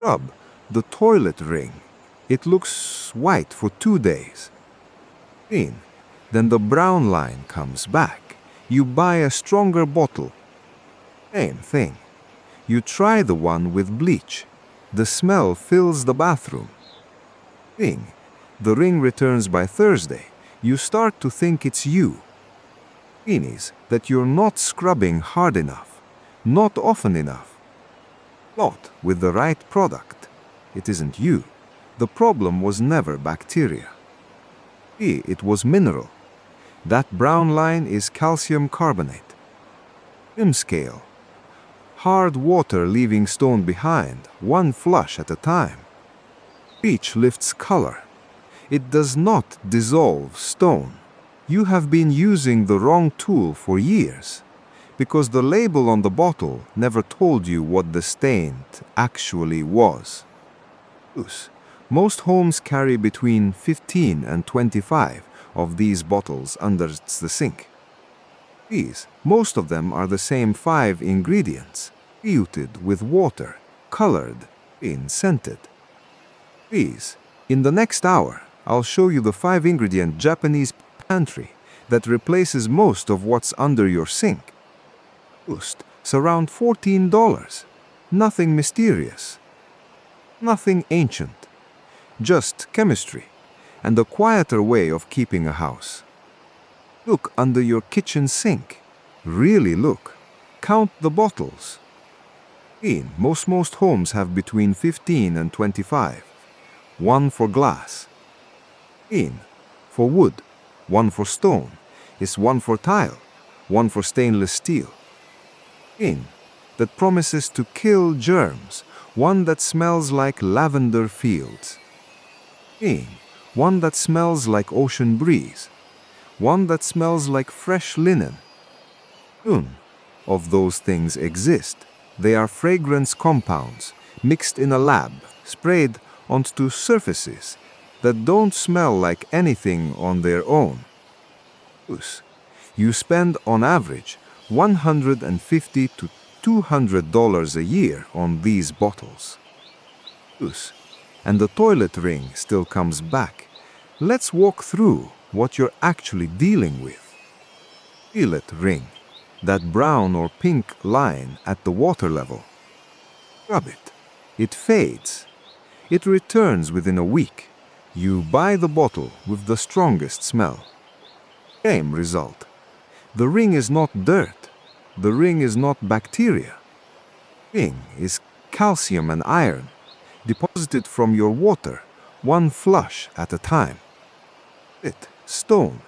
Rub the toilet ring. It looks white for 2 days. Clean. Then the brown line comes back. You buy a stronger bottle. Same thing. You try the one with bleach. The smell fills the bathroom. Ring. The ring returns by Thursday. You start to think it's you. Means that you're not scrubbing hard enough, not often enough. Not with the right product. It isn't you. The problem was never bacteria. It was mineral. That brown line is calcium carbonate. Swim scale. Hard water leaving stone behind, one flush at a time. Bleach lifts color. It does not dissolve stone. You have been using the wrong tool for years, because the label on the bottle never told you what the stain actually was. Most homes carry between 15 and 25 of these bottles under the sink. Most of them are the same 5 ingredients, diluted with water, colored, and scented. In the next hour, I'll show you the 5-ingredient Japanese pantry that replaces most of what's under your sink. It's around $14. Nothing mysterious. Nothing ancient. Just chemistry and a quieter way of keeping a house. Look under your kitchen sink. Really look. Count the bottles. Most homes have between 15 and 25. 1 for glass. For wood. 1 for stone. Is 1 for tile. 1 for stainless steel. That promises to kill germs. 1 that smells like lavender fields. 1 that smells like ocean breeze. 1 that smells like fresh linen. None of those things exist. They are fragrance compounds mixed in a lab, sprayed onto surfaces that don't smell like anything on their own. You spend on average $150 to $200 a year on these bottles. And the toilet ring still comes back. Let's walk through what you're actually dealing with. Toilet ring, that brown or pink line at the water level. Rub it. It fades. It returns within a week. You buy the bottle with the strongest smell. Same result. The ring is not dirt. The ring is not bacteria. Ring is calcium and iron, deposited from your water, 1 flush at a time. Stone.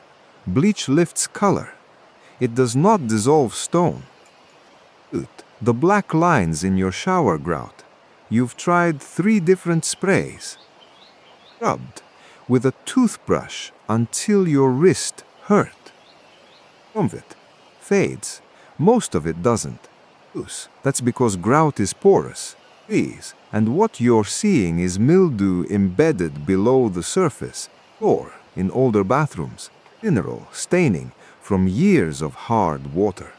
Bleach lifts color. It does not dissolve stone. The black lines in your shower grout. You've tried 3 different sprays. Rubbed with a toothbrush until your wrist hurt. Some of it fades. Most of it doesn't. That's because grout is porous. And what you're seeing is mildew embedded below the surface, or, in older bathrooms, mineral staining from years of hard water.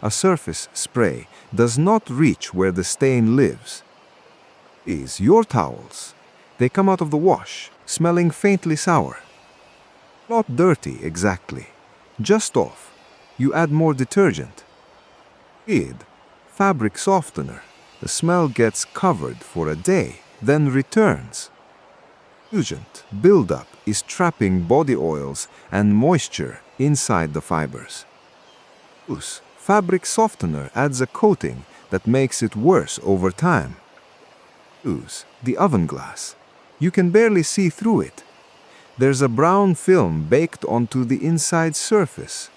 A surface spray does not reach where the stain lives. Your towels. They come out of the wash, smelling faintly sour. Not dirty exactly, just off. You add more detergent. Fabric softener. The smell gets covered for a day, then returns. Detergent buildup is trapping body oils and moisture inside the fibers. Fabric softener adds a coating that makes it worse over time. The oven glass. You can barely see through it. There's a brown film baked onto the inside surface.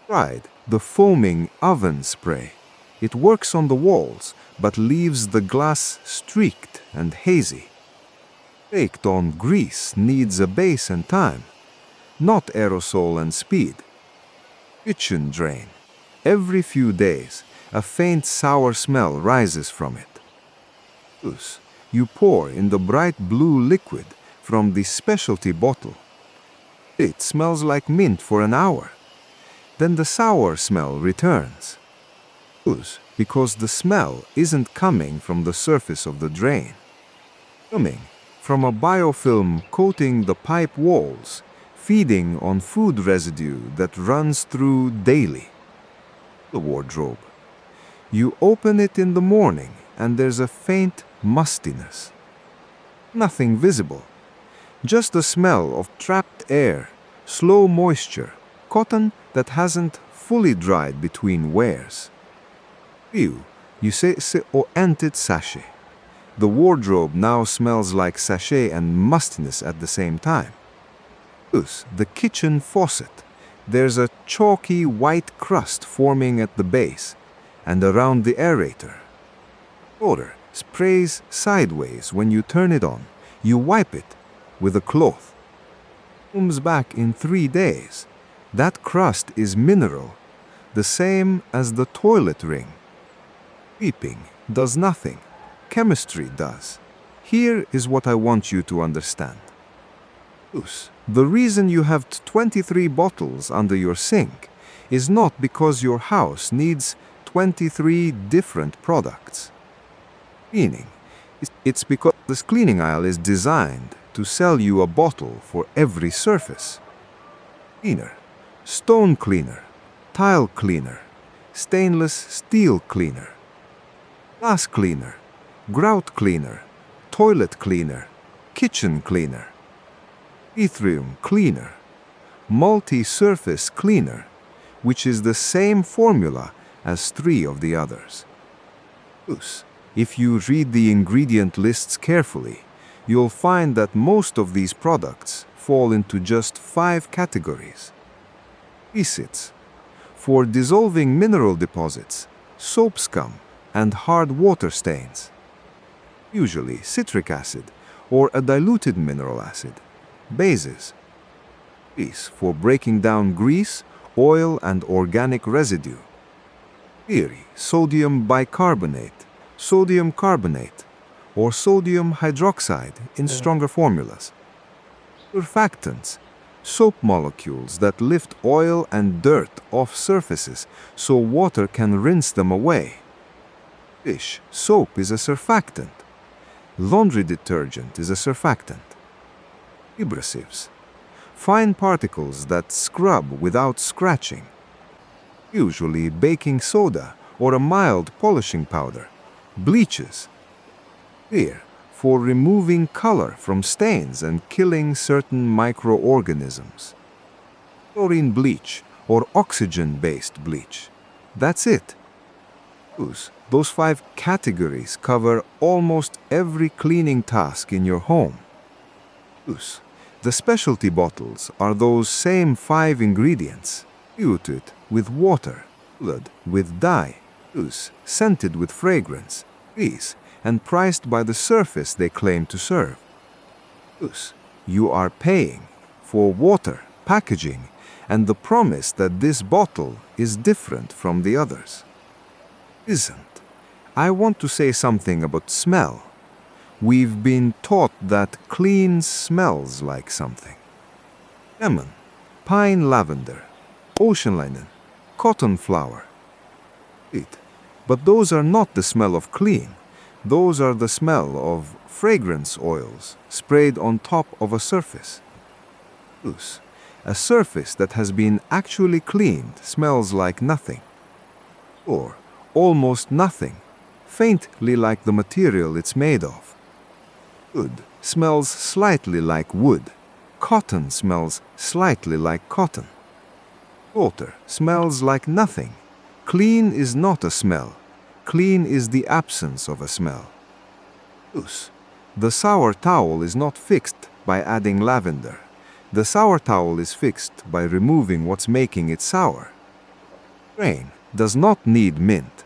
Tried the foaming oven spray. It works on the walls, but leaves the glass streaked and hazy. Baked on grease needs a base and time, not aerosol and speed. Kitchen drain. Every few days, a faint sour smell rises from it. You pour in the bright blue liquid from the specialty bottle. It smells like mint for an hour. Then the sour smell returns. because the smell isn't coming from the surface of the drain. Coming from a biofilm coating the pipe walls, feeding on food residue that runs through daily. The wardrobe. You open it in the morning and there's a faint mustiness. Nothing visible, just the smell of trapped air, slow moisture, cotton that hasn't fully dried between wears. You say o entit sachet. The wardrobe now smells like sachet and mustiness at the same time. The kitchen faucet. There's a chalky white crust forming at the base and around the aerator. Odor sprays sideways when you turn it on. You wipe it with a cloth. Comes back in 3 days. That crust is mineral, the same as the toilet ring. Beeping does nothing. Chemistry does. Here is what I want you to understand. The reason you have 23 bottles under your sink is not because your house needs 23 different products. Meaning, it's because this cleaning aisle is designed to sell you a bottle for every surface. Cleaner, stone cleaner, tile cleaner, stainless steel cleaner, glass cleaner, grout cleaner, toilet cleaner, kitchen cleaner, ethereum cleaner, multi-surface cleaner, which is the same formula as 3 of the others. If you read the ingredient lists carefully, you'll find that most of these products fall into just 5 categories. Acids, for dissolving mineral deposits, soap scum, and hard water stains. Usually citric acid or a diluted mineral acid. Bases, for breaking down grease, oil, and organic residue. Sodium bicarbonate, sodium carbonate, or sodium hydroxide in stronger formulas. Surfactants, soap molecules that lift oil and dirt off surfaces so water can rinse them away. Dish soap is a surfactant. Laundry detergent is a surfactant. Abrasives, fine particles that scrub without scratching. Usually baking soda or a mild polishing powder. Bleaches, for removing color from stains and killing certain microorganisms. Chlorine bleach or oxygen-based bleach. That's it. Those 5 categories cover almost every cleaning task in your home. The specialty bottles are those same 5 ingredients, diluted with water, colored with dye, scented with fragrance, and priced by the surface they claim to serve. You are paying for water, packaging, and the promise that this bottle is different from the others. Isn't. I want to say something about smell. We've been taught that clean smells like something. Lemon, pine lavender, ocean linen, cotton flower. But those are not the smell of clean. Those are the smell of fragrance oils sprayed on top of a surface. A surface that has been actually cleaned smells like nothing. Or almost nothing, faintly like the material it's made of. Wood smells slightly like wood. Cotton smells slightly like cotton. Water smells like nothing. Clean is not a smell. Clean is the absence of a smell. The sour towel is not fixed by adding lavender. The sour towel is fixed by removing what's making it sour. Drain does not need mint.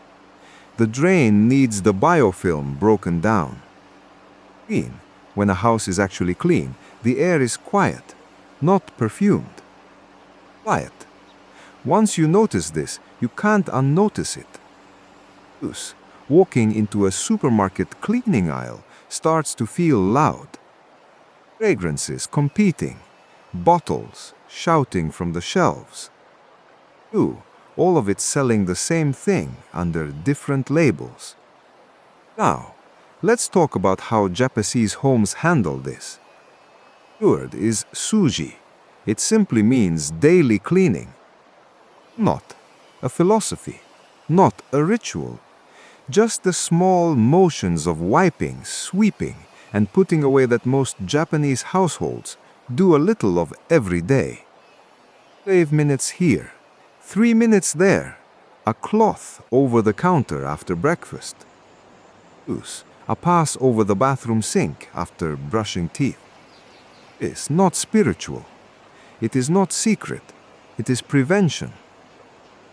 The drain needs the biofilm broken down. Clean. When a house is actually clean, the air is quiet, not perfumed. Quiet. Once you notice this, you can't unnotice it. Walking into a supermarket cleaning aisle starts to feel loud. Fragrances competing, bottles shouting from the shelves. all of it selling the same thing under different labels. Now, let's talk about how Japanese homes handle this. The word is Souji. It simply means daily cleaning. Not a philosophy, not a ritual. Just the small motions of wiping, sweeping, and putting away that most Japanese households do a little of every day. 5 minutes here, 3 minutes there, a cloth over the counter after breakfast. A pass over the bathroom sink after brushing teeth. It's not spiritual. It is not secret. It is prevention.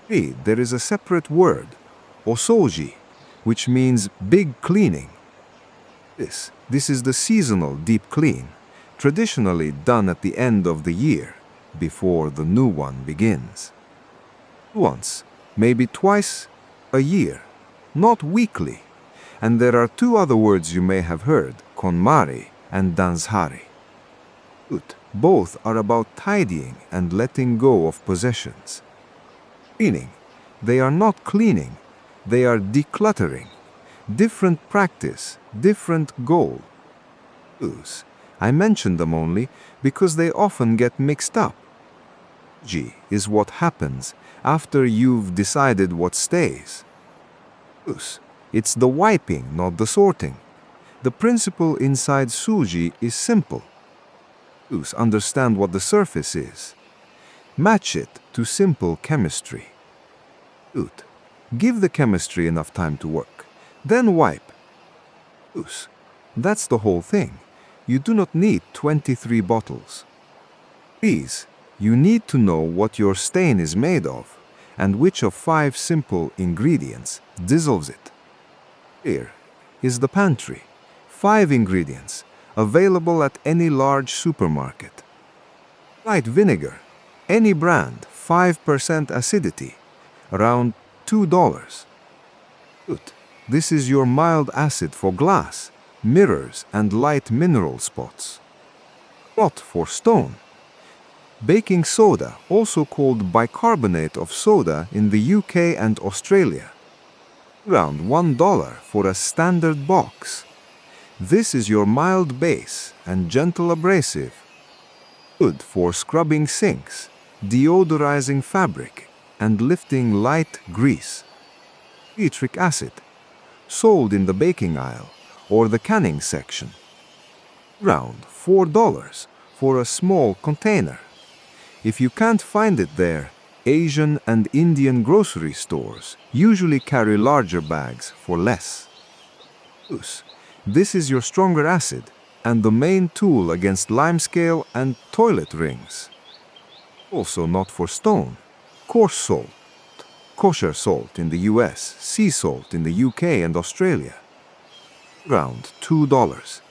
There is a separate word, Osouji, which means big cleaning. This is the seasonal deep clean, traditionally done at the end of the year, before the new one begins. Once, maybe twice a year, not weekly. And there are two other words you may have heard, konmari and danshari. Both are about tidying and letting go of possessions. Cleaning. They are not cleaning, they are decluttering. Different practice, different goal. I mention them only because they often get mixed up. G is what happens after you've decided what stays. It's the wiping, not the sorting. The principle inside Souji is simple. Understand what the surface is. Match it to simple chemistry. Give the chemistry enough time to work. Then wipe. That's the whole thing. You do not need 23 bottles. Please, you need to know what your stain is made of and which of 5 simple ingredients dissolves it. Here is the pantry. 5 ingredients, available at any large supermarket. Light vinegar, any brand, 5% acidity, around $2. This is your mild acid for glass, mirrors, and light mineral spots. Not for stone. Baking soda, also called bicarbonate of soda in the UK and Australia. Around $1 for a standard box. This is your mild base and gentle abrasive. Good for scrubbing sinks, deodorizing fabric, and lifting light grease. Citric acid, sold in the baking aisle or the canning section. Around $4 for a small container. If you can't find it there, Asian and Indian grocery stores usually carry larger bags for less. This is your stronger acid and the main tool against limescale and toilet rings. Also not for stone. Coarse salt, kosher salt in the US, sea salt in the UK and Australia. Around $2.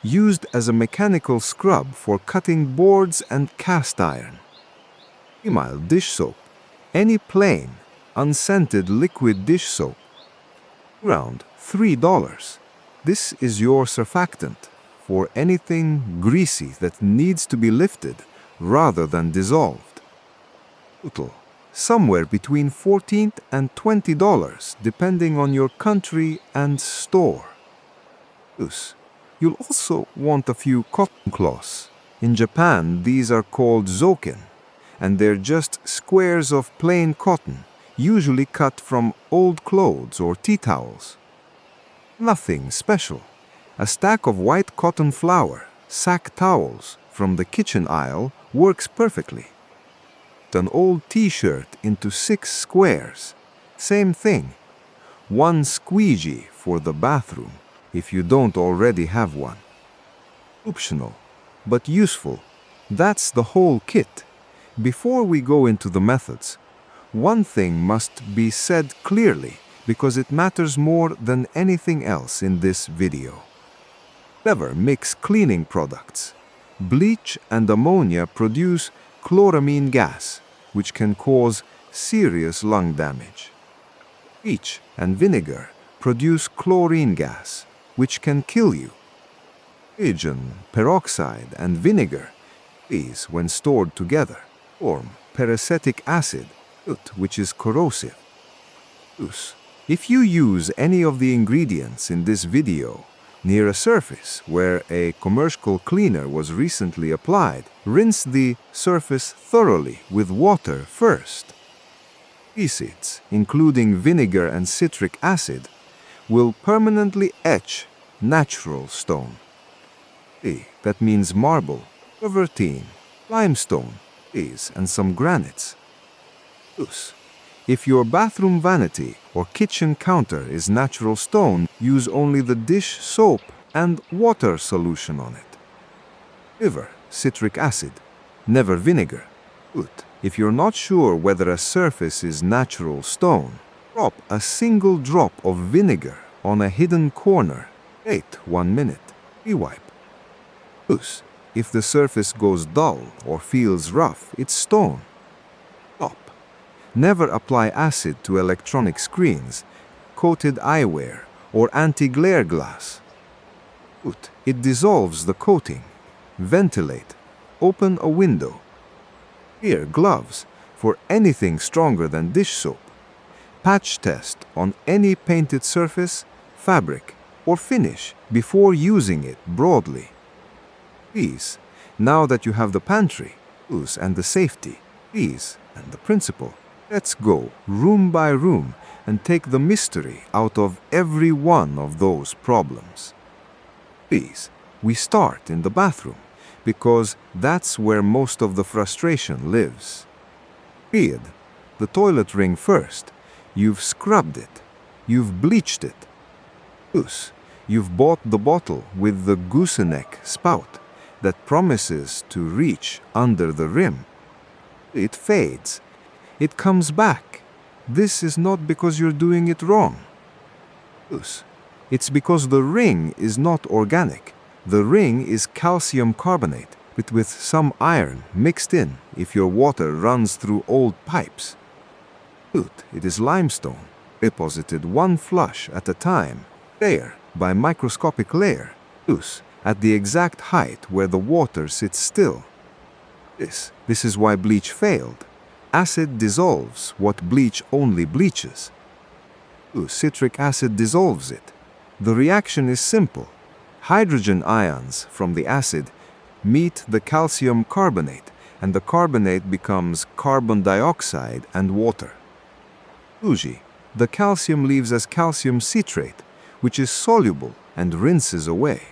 Used as a mechanical scrub for cutting boards and cast iron. Mild dish soap, any plain, unscented liquid dish soap. Around $3. This is your surfactant for anything greasy that needs to be lifted rather than dissolved. Total, somewhere between $14 and $20 depending on your country and store. You'll also want a few cotton cloths. In Japan, these are called zoken, and they're just squares of plain cotton, usually cut from old clothes or tea towels. Nothing special. A stack of white cotton flour, sack towels from the kitchen aisle works perfectly. An old t-shirt into 6 squares. Same thing. 1 squeegee for the bathroom if you don't already have one. Optional, but useful. That's the whole kit. Before we go into the methods, one thing must be said clearly because it matters more than anything else in this video. Never mix cleaning products. Bleach and ammonia produce chloramine gas, which can cause serious lung damage. Bleach and vinegar produce chlorine gas, which can kill you. Hydrogen peroxide and vinegar, these, when stored together, form peracetic acid, which is corrosive. If you use any of the ingredients in this video near a surface where a commercial cleaner was recently applied, rinse the surface thoroughly with water first. Acids, including vinegar and citric acid, will permanently etch natural stone. That means marble, travertine, limestone, and some granites. If your bathroom vanity or kitchen counter is natural stone, use only the dish soap and water solution on it. Never citric acid, never vinegar. If you're not sure whether a surface is natural stone, drop a single drop of vinegar on a hidden corner. Wait 1 minute. Rewipe. If the surface goes dull or feels rough, it's stone. Stop. Never apply acid to electronic screens, coated eyewear, or anti-glare glass. It dissolves the coating. Ventilate. Open a window. Wear gloves for anything stronger than dish soap. Patch test on any painted surface, fabric, or finish before using it broadly. Please, now that you have the pantry, tools and the safety, please, and the principle, let's go room by room and take the mystery out of every one of those problems. Please, we start in the bathroom because that's where most of the frustration lives. The toilet ring first. You've scrubbed it. You've bleached it. You've bought the bottle with the gooseneck spout that promises to reach under the rim. It fades. It comes back. This is not because you're doing it wrong. It's because the ring is not organic. The ring is calcium carbonate, but with some iron mixed in if your water runs through old pipes. It is limestone, deposited one flush at a time, layer by microscopic layer, at the exact height where the water sits still. This is why bleach failed. Acid dissolves what bleach only bleaches. Citric acid dissolves it. The reaction is simple. Hydrogen ions from the acid meet the calcium carbonate, and the carbonate becomes carbon dioxide and water. Souji, the calcium leaves as calcium citrate, which is soluble and rinses away.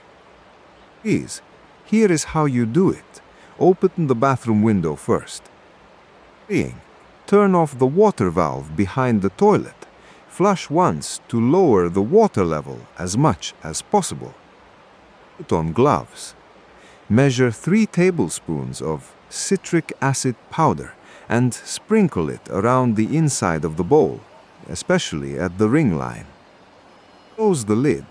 Here is how you do it. Open the bathroom window first. Turn off the water valve behind the toilet. Flush once to lower the water level as much as possible. Put on gloves. Measure 3 tablespoons of citric acid powder and sprinkle it around the inside of the bowl, especially at the ring line. Close the lid.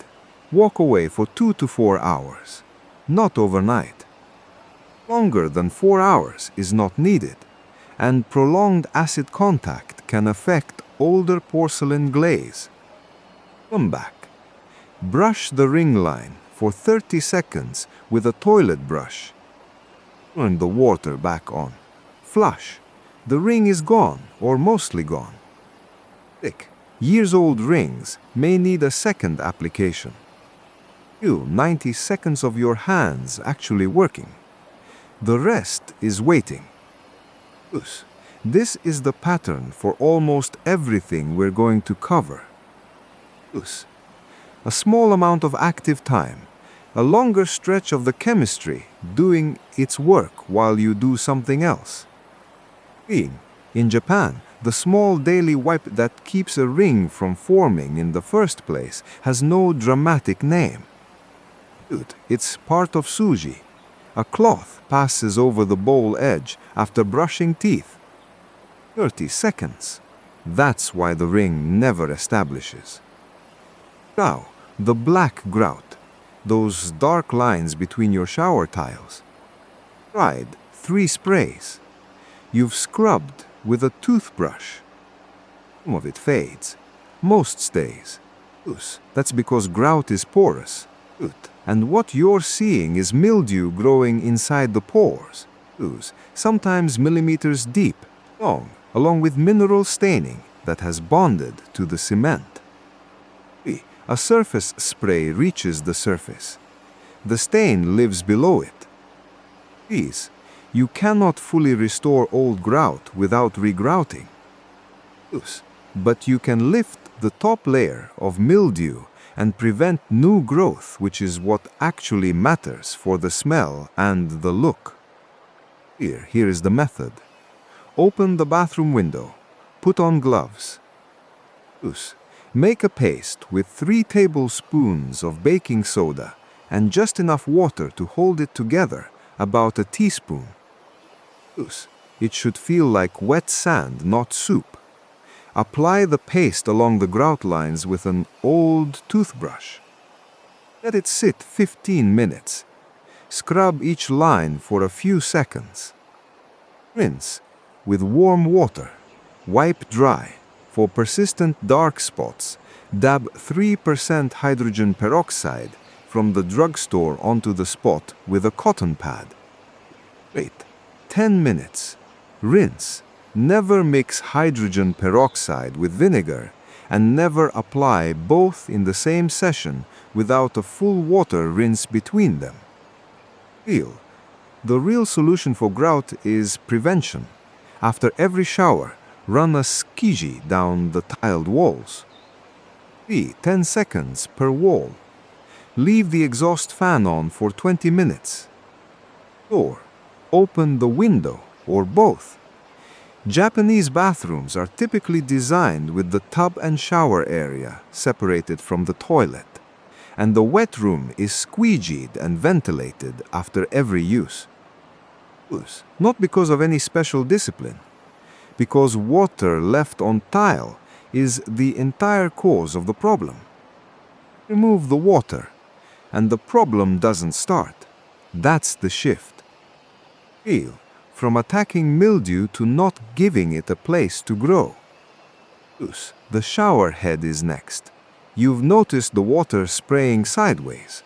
Walk away for 2 to 4 hours. Not overnight. Longer than 4 hours is not needed, and prolonged acid contact can affect older porcelain glaze. Come back. Brush the ring line for 30 seconds with a toilet brush. Turn the water back on. Flush. The ring is gone or mostly gone. Thick, years-old rings may need a second application. 90 seconds of your hands actually working. The rest is waiting. This is the pattern for almost everything we're going to cover. A small amount of active time, a longer stretch of the chemistry doing its work while you do something else. In Japan, the small daily wipe that keeps a ring from forming in the first place has no dramatic name. It's part of Souji. A cloth passes over the bowl edge after brushing teeth. 30 seconds. That's why the ring never establishes. Now, the black grout, those dark lines between your shower tiles. Tried 3 sprays. You've scrubbed with a toothbrush. Some of it fades. Most stays. That's because grout is porous. And what you're seeing is mildew growing inside the pores. Sometimes millimeters deep, long, along with mineral staining that has bonded to the cement. 3. A surface spray reaches the surface. The stain lives below it. 3. You cannot fully restore old grout without regrouting. 2. But you can lift the top layer of mildew and prevent new growth, which is what actually matters for the smell and the look. Here is the method. Open the bathroom window. Put on gloves. 2. Make a paste with 3 tablespoons of baking soda and just enough water to hold it together, about a teaspoon. 2. It should feel like wet sand, not soup. Apply the paste along the grout lines with an old toothbrush. Let it sit 15 minutes. Scrub each line for a few seconds. Rinse with warm water. Wipe dry. For persistent dark spots, dab 3% hydrogen peroxide from the drugstore onto the spot with a cotton pad. Wait 10 minutes. Rinse. Never mix hydrogen peroxide with vinegar, and never apply both in the same session without a full water rinse between them. The real solution for grout is prevention. After every shower, run a squeegee down the tiled walls. 10 seconds per wall. Leave the exhaust fan on for 20 minutes. Or open the window, or both. Japanese bathrooms are typically designed with the tub and shower area separated from the toilet, and the wet room is squeegeed and ventilated after every use. Not because of any special discipline, because water left on tile is the entire cause of the problem. Remove the water, and the problem doesn't start. That's the shift. From attacking mildew to not giving it a place to grow. The shower head is next. You've noticed the water spraying sideways.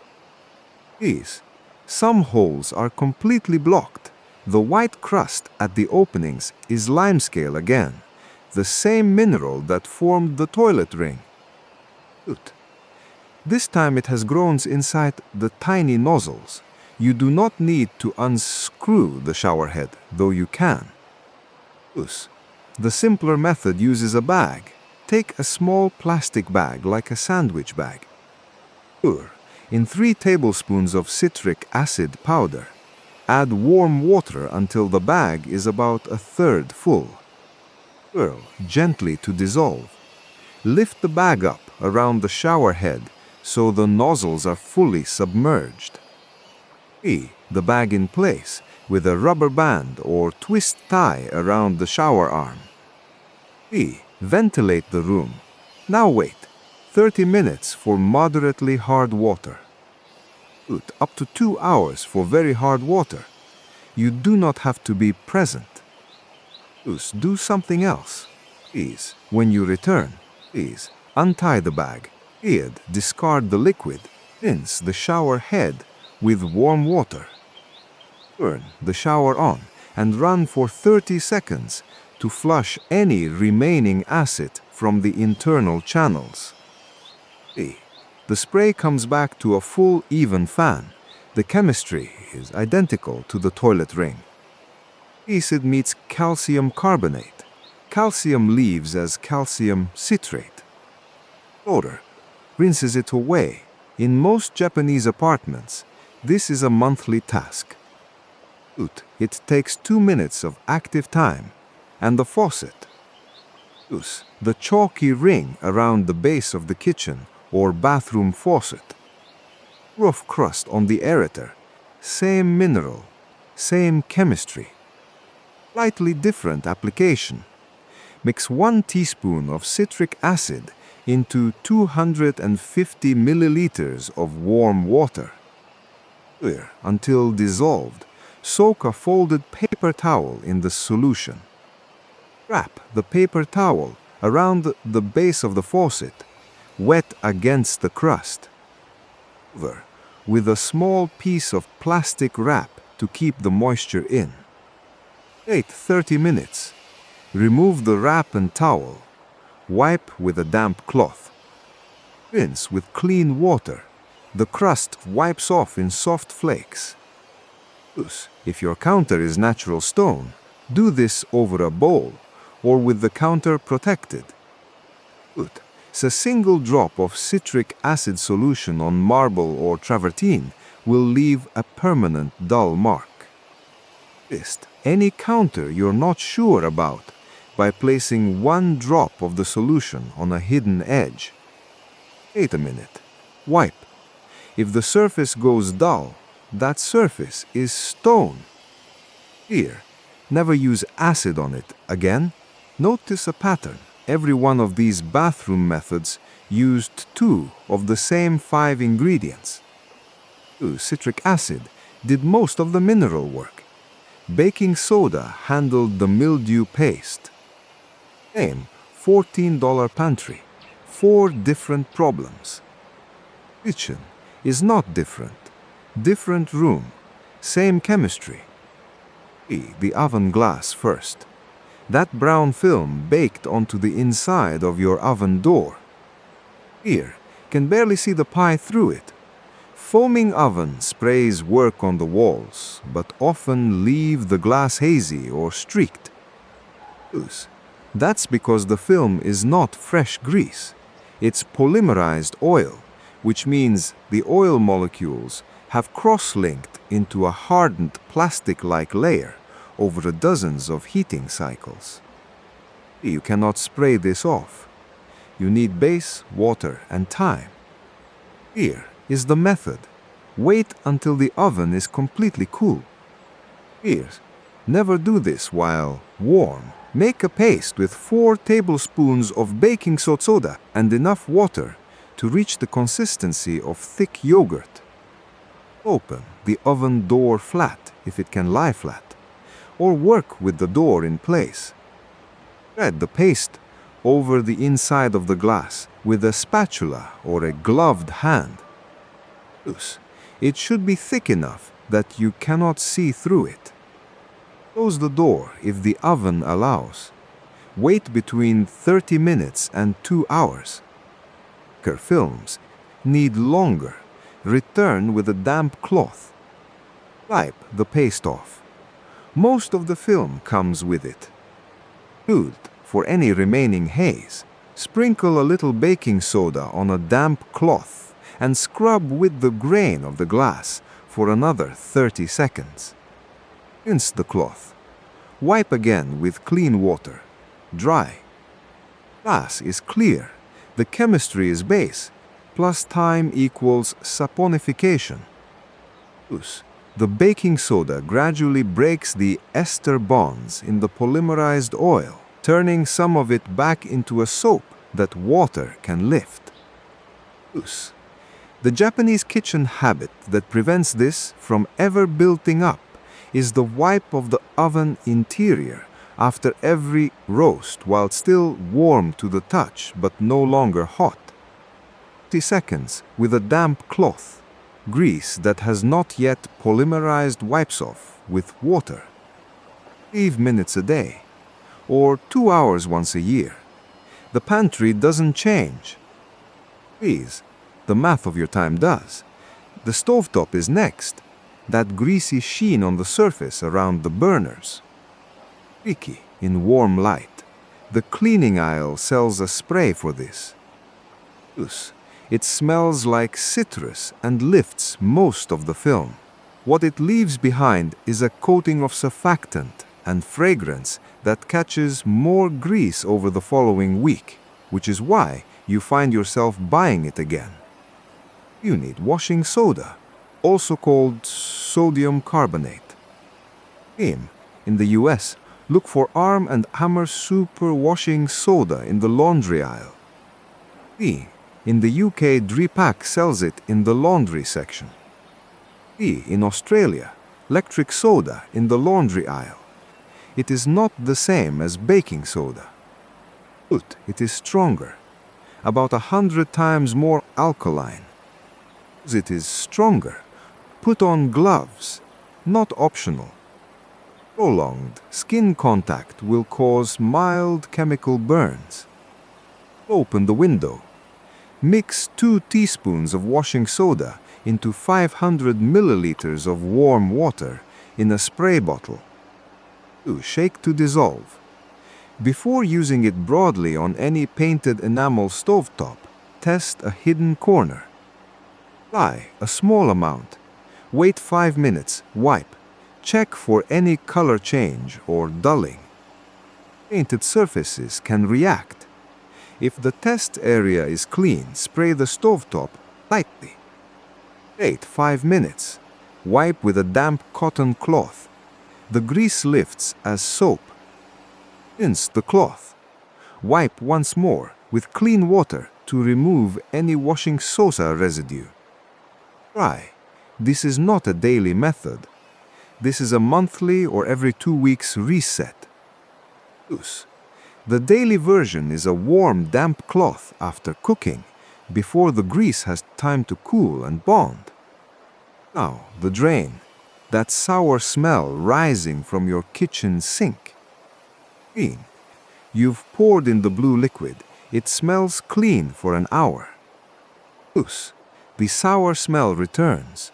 Some holes are completely blocked. The white crust at the openings is limescale again, the same mineral that formed the toilet ring. This time it has grown inside the tiny nozzles. You do not need to unscrew the shower head, though you can. The simpler method uses a bag. Take a small plastic bag like a sandwich bag. In 3 tablespoons of citric acid powder. Add warm water until the bag is about a third full. Swirl gently to dissolve. Lift the bag up around the shower head so the nozzles are fully submerged. The bag in place with a rubber band or twist tie around the shower arm. Ventilate the room. Now wait 30 minutes for moderately hard water. Up to 2 hours for very hard water. You do not have to be present. Do something else. When you return, untie the bag. Discard the liquid. Rinse the shower head with warm water. Turn the shower on and run for 30 seconds to flush any remaining acid from the internal channels. The spray comes back to a full, even fan. The chemistry is identical to the toilet ring. Acid meets calcium carbonate. Calcium leaves as calcium citrate. Odor rinses it away. In most Japanese apartments, this is a monthly task. It takes 2 minutes of active time, and the faucet. The chalky ring around the base of the kitchen or bathroom faucet. Rough crust on the aerator. Same mineral, same chemistry. Slightly different application. Mix 1 teaspoon of citric acid into 250 milliliters of warm water. Stir until dissolved. Soak a folded paper towel in the solution. Wrap the paper towel around the base of the faucet, wet against the crust. Cover with a small piece of plastic wrap to keep the moisture in. Wait 30 minutes. Remove the wrap and towel. Wipe with a damp cloth. Rinse with clean water. The crust wipes off in soft flakes. If your counter is natural stone, do this over a bowl or with the counter protected. A single drop of citric acid solution on marble or travertine will leave a permanent dull mark. Test any counter you're not sure about by placing one drop of the solution on a hidden edge. Wait a minute. Wipe. If the surface goes dull, that surface is stone. Here, never use acid on it again. Notice a pattern. Every one of these bathroom methods used 2 of the same 5 ingredients. Citric acid did most of the mineral work. Baking soda handled the mildew paste. Same $14 pantry. 4 different problems. Kitchen is not different. Different room. Same chemistry. The oven glass first. That brown film baked onto the inside of your oven door. Here, can barely see the pie through it. Foaming oven sprays work on the walls, but often leave the glass hazy or streaked. That's because the film is not fresh grease. It's polymerized oil, which means the oil molecules have cross-linked into a hardened plastic-like layer over dozens of heating cycles. You cannot spray this off. You need base, water, and time. Here is the method. Wait until the oven is completely cool. Here, never do this while warm. Make a paste with 4 tablespoons of baking soda and enough water to reach the consistency of thick yogurt. Open the oven door flat if it can lie flat, or work with the door in place. Spread the paste over the inside of the glass with a spatula or a gloved hand. It should be thick enough that you cannot see through it. Close the door if the oven allows. Wait between 30 minutes and 2 hours. Thicker films need longer. Return with a damp cloth. Wipe the paste off. Most of the film comes with it. For any remaining haze, sprinkle a little baking soda on a damp cloth and scrub with the grain of the glass for another 30 seconds. Rinse the cloth. Wipe again with clean water. Dry. Glass is clear. The chemistry is base, plus time equals saponification. The baking soda gradually breaks the ester bonds in the polymerized oil, turning some of it back into a soap that water can lift. The Japanese kitchen habit that prevents this from ever building up is the wipe of the oven interior after every roast while still warm to the touch but no longer hot. 30 seconds with a damp cloth. Grease that has not yet polymerized wipes off with water. 5 minutes a day, or 2 hours once a year. The pantry doesn't change. Please, the math of your time does. The stovetop is next. That greasy sheen on the surface around the burners. Tricky in warm light. The cleaning aisle sells a spray for this. It smells like citrus and lifts most of the film. What it leaves behind is a coating of surfactant and fragrance that catches more grease over the following week, which is why you find yourself buying it again. You need washing soda, also called sodium carbonate. In the US, look for Arm & Hammer Super Washing Soda in the laundry aisle. In the UK, Dripac sells it in the laundry section. In Australia, electric soda in the laundry aisle. It is not the same as baking soda. It is stronger, about 100 times more alkaline. It is stronger. Put on gloves, not optional. Prolonged skin contact will cause mild chemical burns. Open the window. Mix 2 teaspoons of washing soda into 500 milliliters of warm water in a spray bottle. 2. Shake to dissolve. Before using it broadly on any painted enamel stovetop, test a hidden corner. Apply a small amount. Wait 5 minutes, wipe. Check for any color change or dulling. Painted surfaces can react. If the test area is clean, spray the stovetop lightly. Wait 5 minutes. Wipe with a damp cotton cloth. The grease lifts as soap. Rinse the cloth. Wipe once more with clean water to remove any washing soda residue. Try. This is not a daily method. This is a monthly or every 2 weeks reset. Use. The daily version is a warm, damp cloth after cooking, before the grease has time to cool and bond. Now, the drain. That sour smell rising from your kitchen sink. Clean. You've poured in the blue liquid. It smells clean for an hour. Use. The sour smell returns.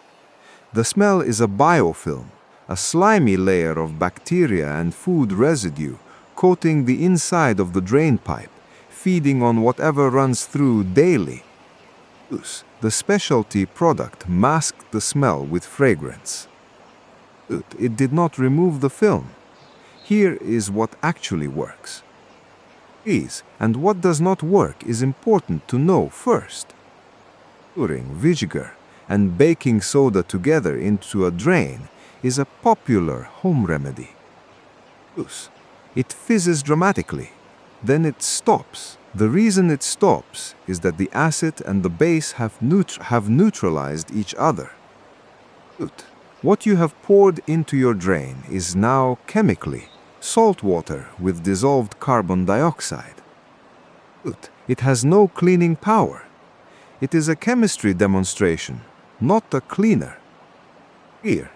The smell is a biofilm, a slimy layer of bacteria and food residue coating the inside of the drain pipe, feeding on whatever runs through daily. Use. The specialty product masked the smell with fragrance. It did not remove the film. Here is what actually works. Please, and what does not work is important to know first. Pouring vinegar and baking soda together into a drain is a popular home remedy. Use. It fizzes dramatically, then it stops. The reason it stops is that the acid and the base have neutralized each other. What you have poured into your drain is now chemically salt water with dissolved carbon dioxide. It has no cleaning power. It is a chemistry demonstration, not a cleaner. Here,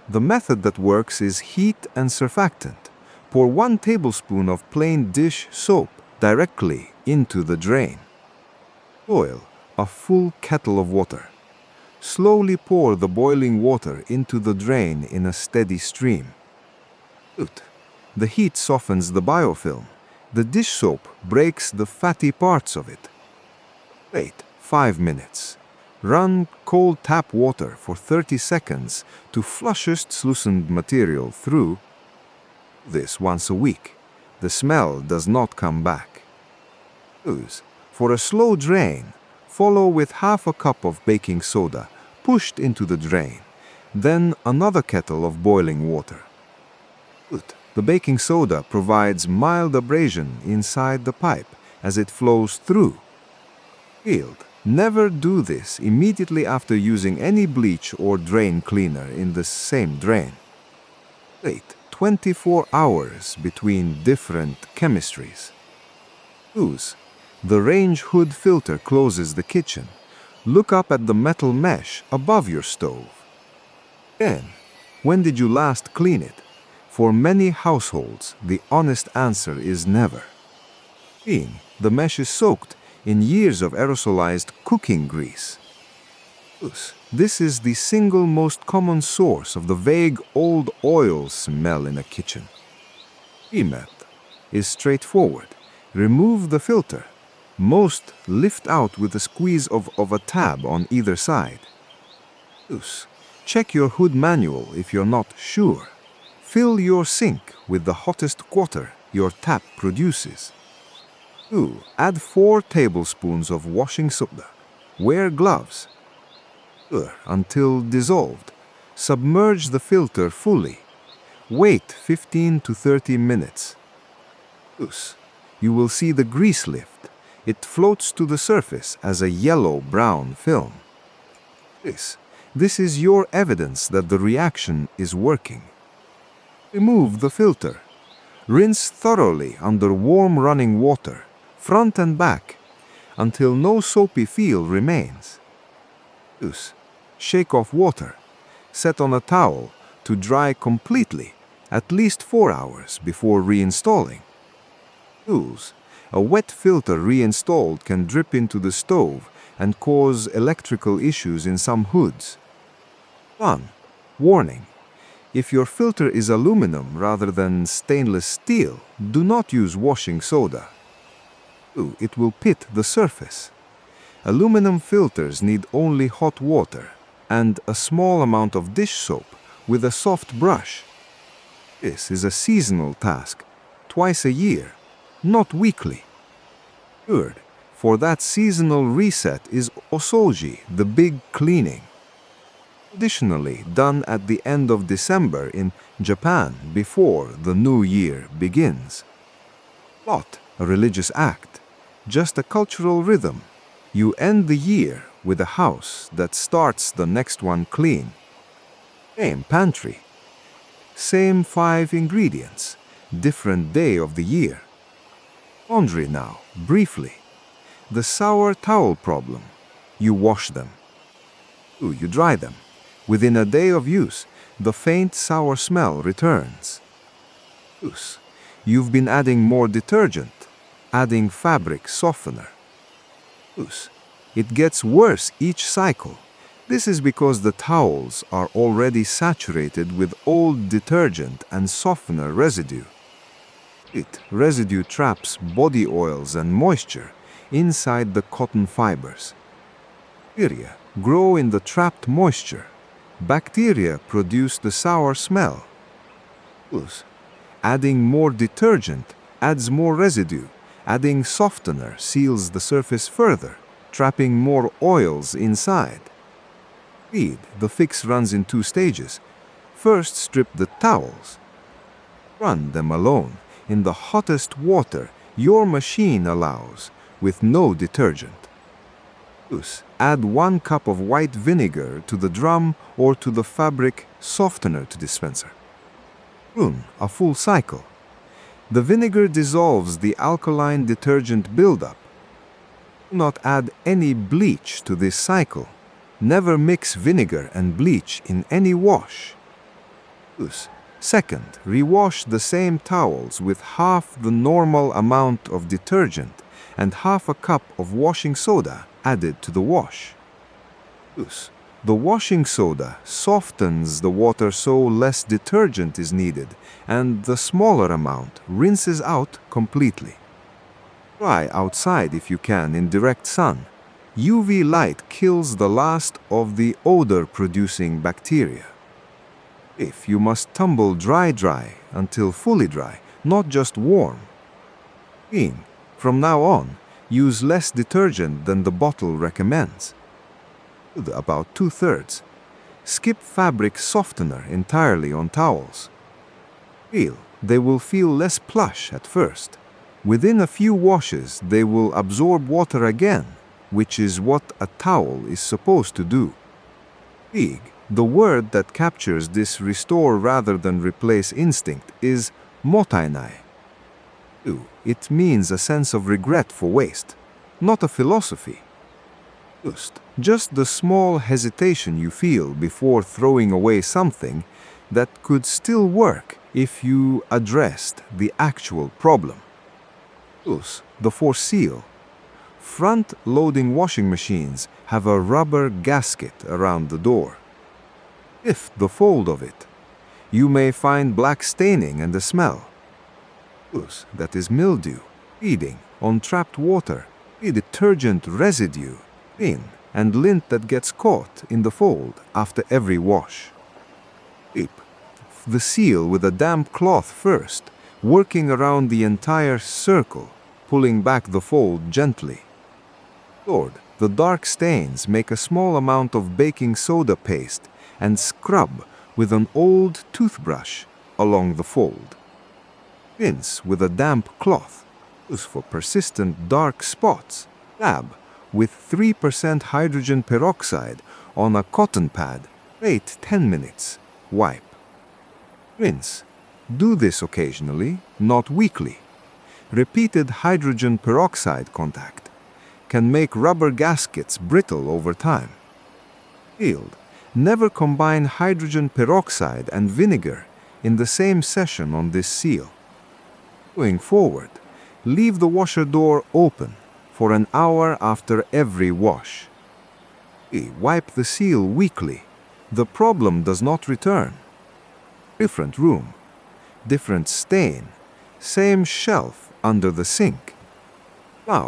the method that works is heat and surfactant. Pour 1 tablespoon of plain dish soap directly into the drain. Boil a full kettle of water. Slowly pour the boiling water into the drain in a steady stream. The heat softens the biofilm. The dish soap breaks the fatty parts of it. Wait 5 minutes. Run cold tap water for 30 seconds to flushest loosened material through. This once a week. The smell does not come back. Use. For a slow drain, follow with half a cup of baking soda pushed into the drain, then another kettle of boiling water. The baking soda provides mild abrasion inside the pipe as it flows through. Never do this immediately after using any bleach or drain cleaner in the same drain. Wait 24 hours between different chemistries. Use. The range hood filter closes the kitchen. Look up at the metal mesh above your stove. Then, when did you last clean it? For many households, the honest answer is never. The mesh is soaked in years of aerosolized cooking grease. This is the single most common source of the vague old oil smell in a kitchen. The method is straightforward. Remove the filter. Most lift out with a squeeze of a tab on either side. Check your hood manual if you're not sure. Fill your sink with the hottest water your tap produces. 2. Add 4 tablespoons of washing soda. Wear gloves. Until dissolved. Submerge the filter fully. Wait 15 to 30 minutes. You will see the grease lift. It floats to the surface as a yellow-brown film. This is your evidence that the reaction is working. Remove the filter. Rinse thoroughly under warm running water, front and back, until no soapy feel remains. Shake off water. Set on a towel to dry completely at least 4 hours before reinstalling. Tools. A wet filter reinstalled can drip into the stove and cause electrical issues in some hoods. 1. Warning. If your filter is aluminum rather than stainless steel, do not use washing soda. 2. It will pit the surface. Aluminum filters need only hot water and a small amount of dish soap with a soft brush. This is a seasonal task, twice a year, not weekly. 3rd, for that seasonal reset is Osouji, the big cleaning. Traditionally done at the end of December in Japan before the new year begins. Not a religious act, just a cultural rhythm. You end the year with a house that starts the next one clean. Same pantry. Same 5 ingredients, different day of the year. Laundry now, briefly. The sour towel problem. You wash them. 2. You dry them. Within a day of use, the faint sour smell returns. 2. You've been adding more detergent, adding fabric softener. 2. It gets worse each cycle. This is because the towels are already saturated with old detergent and softener residue. Residue traps body oils and moisture inside the cotton fibers. Bacteria grow in the trapped moisture. Bacteria produce the sour smell. Adding more detergent adds more residue. Adding softener seals the surface further, trapping more oils inside. The fix runs in 2 stages. First, strip the towels. Run them alone in the hottest water your machine allows with no detergent. Add 1 cup of white vinegar to the drum or to the fabric softener to dispenser. Run a full cycle. The vinegar dissolves the alkaline detergent buildup. Do not add any bleach to this cycle. Never mix vinegar and bleach in any wash. Second, rewash the same towels with half the normal amount of detergent and half a cup of washing soda added to the wash. The washing soda softens the water so less detergent is needed, and the smaller amount rinses out completely. Dry outside if you can in direct sun. UV light kills the last of the odor-producing bacteria. If you must tumble dry until fully dry, not just warm. From now on, use less detergent than the bottle recommends. About 2/3. Skip fabric softener entirely on towels. They will feel less plush at first. Within a few washes, they will absorb water again, which is what a towel is supposed to do. The word that captures this restore rather than replace instinct is Mottainai. It means a sense of regret for waste, not a philosophy. Just the small hesitation you feel before throwing away something that could still work if you addressed the actual problem. The for seal. Front-loading washing machines have a rubber gasket around the door. Lift the fold of it. You may find black staining and a smell. That is mildew, feeding on trapped water, a detergent residue, and lint that gets caught in the fold after every wash. The seal with a damp cloth first, working around the entire circle, pulling back the fold gently. The dark stains, make a small amount of baking soda paste and scrub with an old toothbrush along the fold. Rinse with a damp cloth. Use for persistent dark spots. Dab with 3% hydrogen peroxide on a cotton pad. Wait 10 minutes. Wipe. Rinse. Do this occasionally, not weekly. Repeated hydrogen peroxide contact can make rubber gaskets brittle over time. Never combine hydrogen peroxide and vinegar in the same session on this seal. Going forward, leave the washer door open for an hour after every wash. Wipe the seal weekly. The problem does not return. Different room, different stain, same shelf under the sink. Now,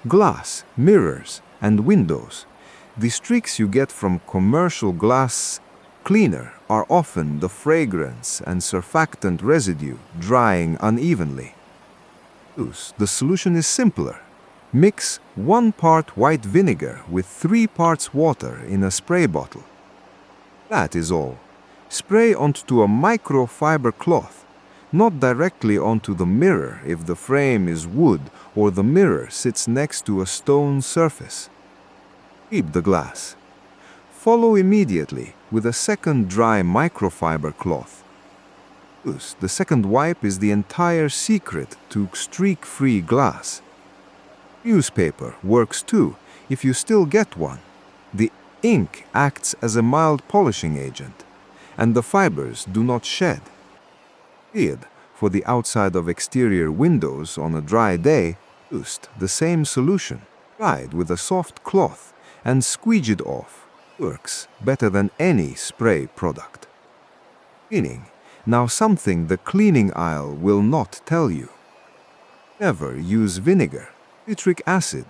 glass, mirrors, and windows. The streaks you get from commercial glass cleaner are often the fragrance and surfactant residue drying unevenly. The solution is simpler. Mix 1 part white vinegar with 3 parts water in a spray bottle. That is all. Spray onto a microfiber cloth, not directly onto the mirror if the frame is wood or the mirror sits next to a stone surface. Keep the glass. Follow immediately with a second dry microfiber cloth. The second wipe is the entire secret to streak-free glass. Newspaper works too, if you still get one. The ink acts as a mild polishing agent, and the fibers do not shed. For the outside of exterior windows on a dry day, the same solution, dried with a soft cloth and squeegeed off, works better than any spray product. Cleaning. Now something the cleaning aisle will not tell you. Never use vinegar, citric acid,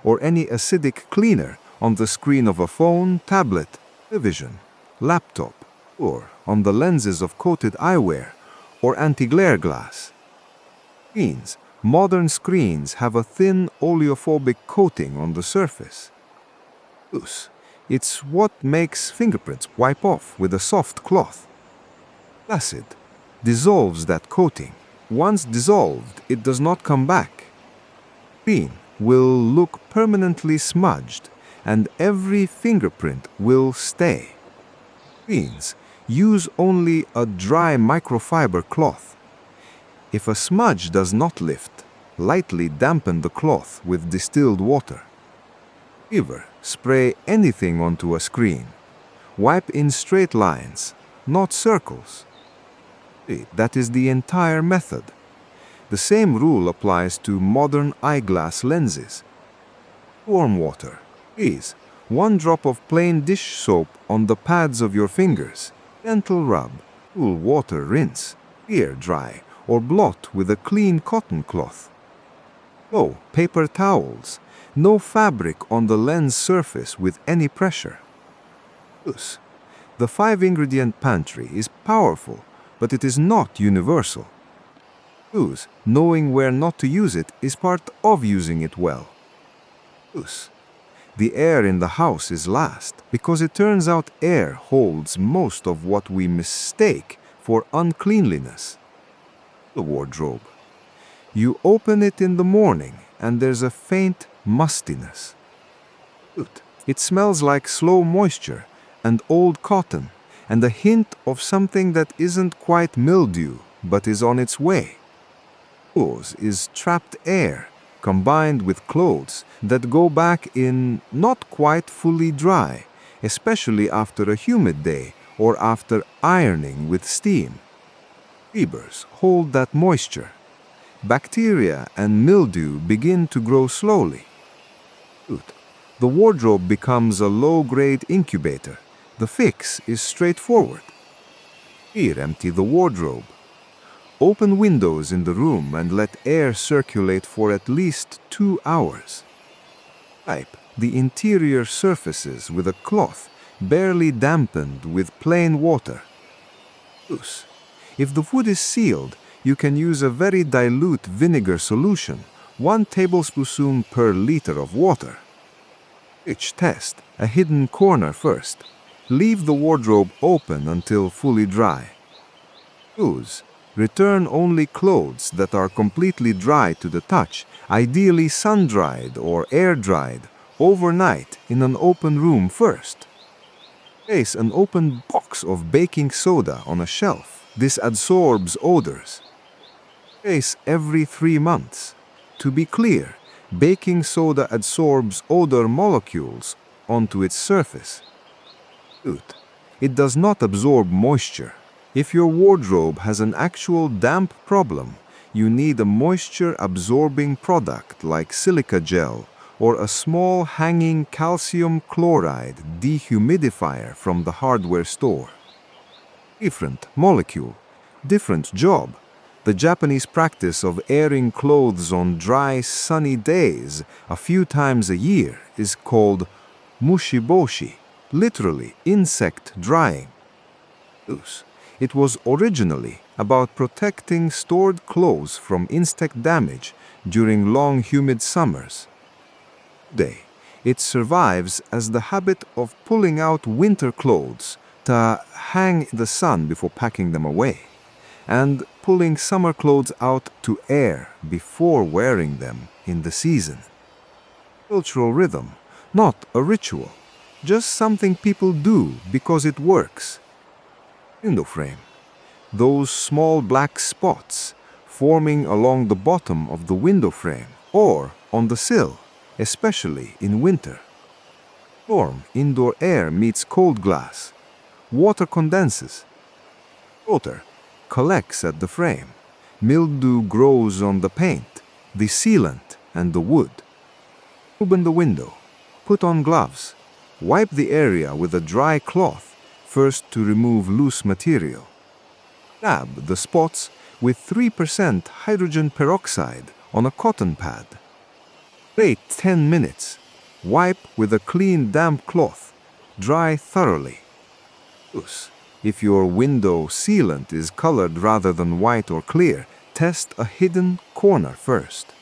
or any acidic cleaner on the screen of a phone, tablet, television, laptop, or on the lenses of coated eyewear or anti-glare glass. Modern screens have a thin oleophobic coating on the surface. It's what makes fingerprints wipe off with a soft cloth. Acid dissolves that coating. Once dissolved, it does not come back. Screen will look permanently smudged, and every fingerprint will stay. Use only a dry microfiber cloth. If a smudge does not lift, lightly dampen the cloth with distilled water. Never spray anything onto a screen. Wipe in straight lines, not circles. That is the entire method. The same rule applies to modern eyeglass lenses. Warm water. Please, 1 drop of plain dish soap on the pads of your fingers. Gentle rub. Cool water rinse. Air dry or blot with a clean cotton cloth. No paper towels. No fabric on the lens surface with any pressure. The 5-ingredient pantry is powerful, but it is not universal. Knowing where not to use it is part of using it well. The air in the house is last, because it turns out air holds most of what we mistake for uncleanliness. The wardrobe. You open it in the morning, and there's a faint mustiness. It smells like slow moisture and old cotton, and a hint of something that isn't quite mildew, but is on its way. Is trapped air, combined with clothes that go back in not quite fully dry, especially after a humid day or after ironing with steam. Fibers hold that moisture. Bacteria and mildew begin to grow slowly. The wardrobe becomes a low-grade incubator. The fix is straightforward. Empty the wardrobe. Open windows in the room and let air circulate for at least 2 hours. Wipe the interior surfaces with a cloth barely dampened with plain water. If the wood is sealed, you can use a very dilute vinegar solution, 1 tablespoon per liter of water. Test a hidden corner first. Leave the wardrobe open until fully dry. Return only clothes that are completely dry to the touch, ideally sun-dried or air-dried, overnight in an open room first. Place an open box of baking soda on a shelf. This absorbs odors. Place every 3 months. To be clear, baking soda absorbs odor molecules onto its surface. It does not absorb moisture. If your wardrobe has an actual damp problem, you need a moisture-absorbing product like silica gel or a small hanging calcium chloride dehumidifier from the hardware store. Different molecule, different job. The Japanese practice of airing clothes on dry, sunny days a few times a year is called mushiboshi, literally insect drying. It was originally about protecting stored clothes from insect damage during long humid summers. Today, it survives as the habit of pulling out winter clothes to hang in the sun before packing them away, and pulling summer clothes out to air before wearing them in the season. Cultural rhythm, not a ritual, just something people do because it works. Window frame. Those small black spots forming along the bottom of the window frame or on the sill, especially in winter. Warm indoor air meets cold glass. Water condenses. Water collects at the frame. Mildew grows on the paint, the sealant, and the wood. Open the window. Put on gloves. Wipe the area with a dry cloth, first to remove loose material. Dab the spots with 3% hydrogen peroxide on a cotton pad. Wait 10 minutes. Wipe with a clean damp cloth. Dry thoroughly. If your window sealant is colored rather than white or clear, test a hidden corner first.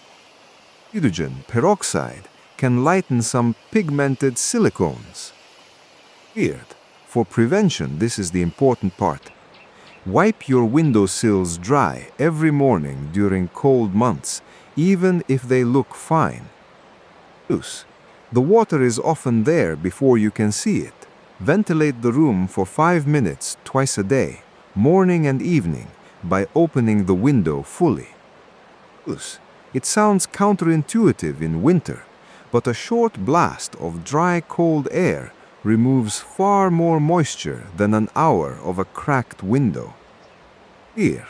Hydrogen peroxide can lighten some pigmented silicones. Weird. For prevention, this is the important part. Wipe your windowsills dry every morning during cold months, even if they look fine. The water is often there before you can see it. Ventilate the room for 5 minutes twice a day, morning and evening, by opening the window fully. It sounds counterintuitive in winter, but a short blast of dry, cold air removes far more moisture than an hour of a cracked window. Here,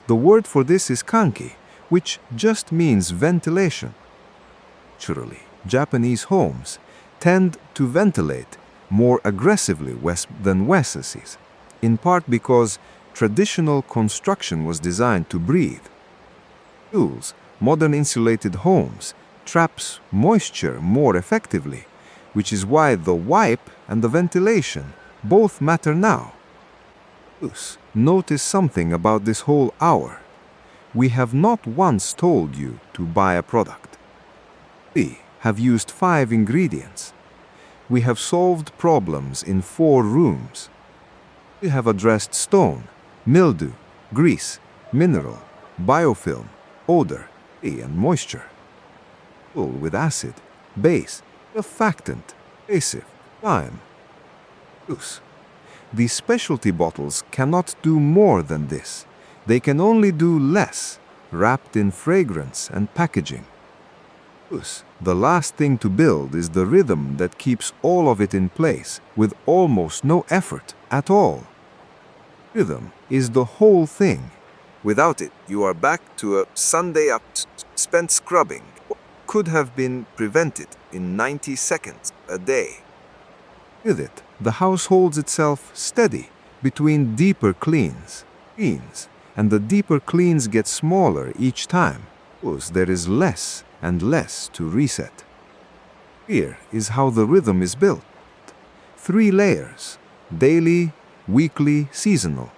the word for this is kanki, which just means ventilation. Naturally, Japanese homes tend to ventilate more aggressively than West's, in part because traditional construction was designed to breathe. Modern insulated homes traps moisture more effectively, which is why the wipe and the ventilation both matter now. Notice something about this whole hour. We have not once told you to buy a product. We have used 5 ingredients. We have solved problems in 4 rooms. We have addressed stone, mildew, grease, mineral, biofilm, odor, and moisture. Full with acid, base, surfactant, abrasive, lime. These specialty bottles cannot do more than this. They can only do less, wrapped in fragrance and packaging. The last thing to build is the rhythm that keeps all of it in place with almost no effort at all. Rhythm is the whole thing. Without it, you are back to a Sunday spent scrubbing. Could have been prevented in 90 seconds a day. With it, the house holds itself steady between deeper cleans, and the deeper cleans get smaller each time, because there is less and less to reset. Here is how the rhythm is built. 3 layers: daily, weekly, seasonal.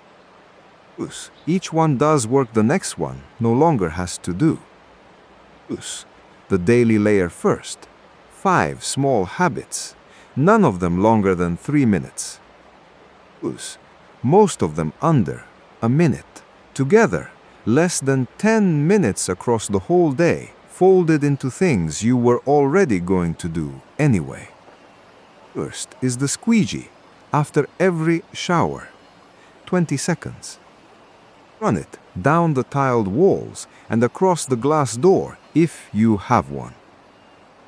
Each one does work the next one no longer has to do. The daily layer first. 5 small habits, none of them longer than 3 minutes. Most of them under a minute. Together, less than 10 minutes across the whole day, folded into things you were already going to do anyway. First is the squeegee, after every shower. 20 seconds. Run it down the tiled walls and across the glass door if you have one.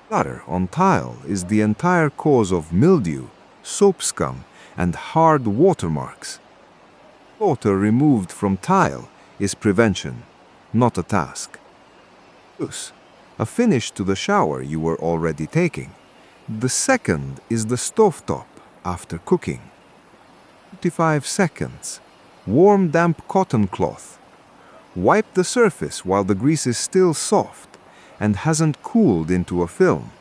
Clutter on tile is the entire cause of mildew, soap scum, and hard watermarks. Water removed from tile is prevention, not a task. Thus, a finish to the shower you were already taking. The second is the stovetop after cooking. 55 seconds. Warm damp cotton cloth. Wipe the surface while the grease is still soft and hasn't cooled into a film.